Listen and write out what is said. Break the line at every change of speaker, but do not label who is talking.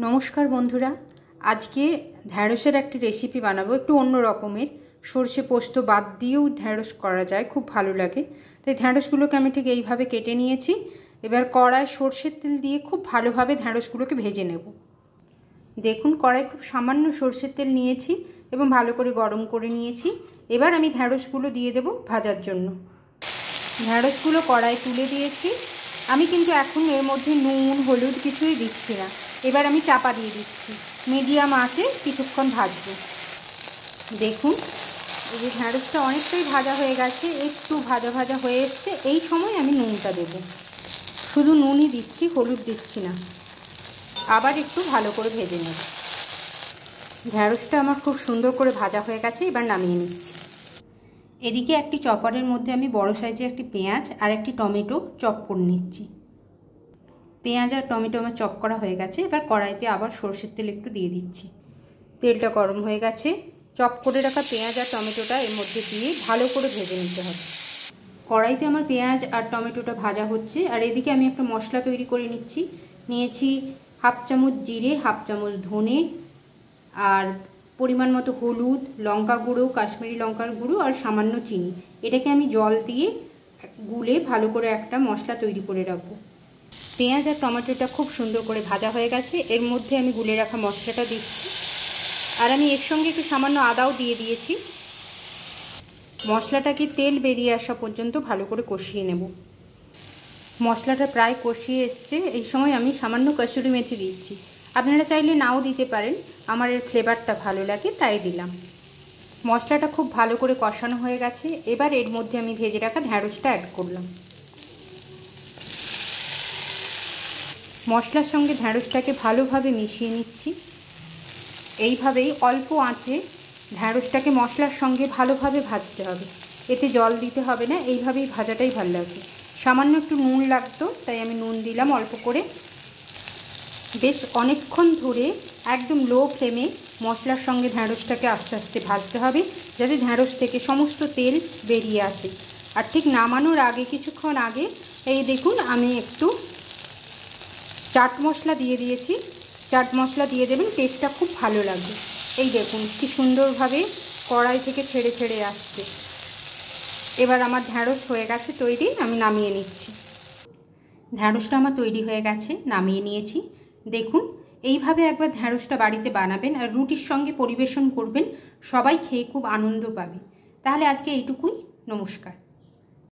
নমস্কার বন্ধুরা, আজকে ঢ্যাঁড়সের একটা রেসিপি বানাবো। একটু অন্য রকমের, সর্ষে পোস্ত বাদ দিয়েও ঢ্যাঁড়স করা যায়, খুব ভালো লাগে। তাই ঢ্যাঁড়সগুলোকে আমি ঠিক এইভাবে কেটে নিয়েছি। এবার কড়ায় সর্ষের তেল দিয়ে খুব ভালোভাবে ঢ্যাঁড়সগুলোকে ভেজে নেব। দেখুন, কড়ায় খুব সামান্য সর্ষের তেল নিয়েছি এবং ভালো করে গরম করে নিয়েছি। এবার আমি ঢ্যাঁড়সগুলো দিয়ে দেব ভাজার জন্য। ঢ্যাঁড়সগুলো কড়ায় তুলে দিয়েছি। আমি কিন্তু এখন এর মধ্যে নুন হলুদ কিছুই দিচ্ছি না। এবার আমি চাপা দিয়ে দিচ্ছি, মিডিয়াম আঁচে কিছুক্ষণ ভাজবো। দেখুন, এই যে ঢ্যাঁড়সটা অনেকটাই ভাজা হয়ে গেছে, একটু ভাজা ভাজা হয়ে এসছে। এই সময় আমি নুনটা দেব, শুধু নুনই দিচ্ছি, হলুদ দিচ্ছি না। আবার একটু ভালো করে ভেজে নেব। ঢ্যাঁড়সটা আমার খুব সুন্দর করে ভাজা হয়ে গেছে, এবার নামিয়ে নিচ্ছি। এদিকে একটি চপারের মধ্যে আমি বড় সাইজের একটি পেঁয়াজ আর একটি টমেটো চপ করে নিচ্ছি। পেঁয়াজ আর টমেটো আমার চপ করা হয়ে গেছে। এবার কড়াইতে আবার সরষের তেল একটু দিয়ে দিচ্ছি। তেলটা গরম হয়ে গেছে। চপ করে রাখা পেঁয়াজ আর টমেটোটা এর মধ্যে দিয়ে ভালো করে ভেজে নিতে হবে। কড়াইতে আমার পেঁয়াজ আর টমেটোটা ভাজা হচ্ছে, আর এদিকে আমি একটা মশলা তৈরি করে নিয়েছি 1/2 চামচ জিরে, 1/2 চামচ ধনে, আর পরিমাণ মতো হলুদ, লঙ্কা গুঁড়ো, কাশ্মীরি লঙ্কার গুঁড়ো আর সামান্য চিনি। এটাকে আমি জল দিয়ে গুলে ভালো করে একটা মশলা তৈরি করে রাখবো। পেঁয়াজ আর টমেটোটা খুব সুন্দর করে ভাজা হয়ে গেছে। এর মধ্যে আমি গুলে রাখা মশলাটা দিচ্ছি, আর আমি এর সঙ্গে একটু সামান্য আদাও দিয়ে দিয়েছি। মশলাটাকে তেল বেরিয়ে আসা পর্যন্ত ভালো করে কষিয়ে নেব। মশলাটা প্রায় কষিয়ে এসছে। এই সময় আমি সামান্য কসুরি মেথি দিচ্ছি। আপনারা চাইলে নাও দিতে পারেন, আমার এর ফ্লেভারটা ভালো লাগে তাই দিলাম। মশলাটা খুব ভালো করে কষানো হয়ে গেছে। এবার এর মধ্যে আমি ভেজে রাখা ঢ্যাঁড়সটা অ্যাড করলাম। মশলার সঙ্গে ঢ্যাঁড়সটাকে ভালোভাবে মিশিয়ে নিচ্ছি। এইভাবেই অল্প আঁচে ঢ্যাঁড়সটাকে মশলার সঙ্গে ভালোভাবে ভাজতে হবে। এতে জল দিতে হবে না, এইভাবেই ভাজাটাই ভালো লাগবে। সামান্য একটু নুন লাগতো, তাই আমি নুন দিলাম অল্প করে। বেশ অনেকক্ষণ ধরে একদম লো ফ্লেমে মশলার সঙ্গে ঢ্যাঁড়সটাকে আস্তে আস্তে ভাজতে হবে, যাতে ঢ্যাঁড়স থেকে সমস্ত তেল বেরিয়ে আসে। আর ঠিক নামানোর আগে, কিছুক্ষণ আগে, এই দেখুন আমি একটু চাট মশলা দিয়ে দিয়েছি। চাট মশলা দিয়ে দেবেন, টেস্টটা খুব ভালো লাগবে। এই দেখুন কি সুন্দরভাবে কড়াই থেকে ছেড়ে ছেড়ে আসছে। এবার আমার ঢ্যাঁড়স হয়ে গেছে তৈরি, আমি নামিয়ে নিচ্ছি। ঢ্যাঁড়সটা আমার তৈরি হয়ে গেছে, নামিয়ে নিয়েছি। দেখুন, এইভাবে একবার ঢ্যাঁড়সটা বাড়িতে বানাবেন আর রুটির সঙ্গে পরিবেশন করবেন। সবাই খেয়ে খুব আনন্দ পাবে। তাহলে আজকে এইটুকুই। নমস্কার।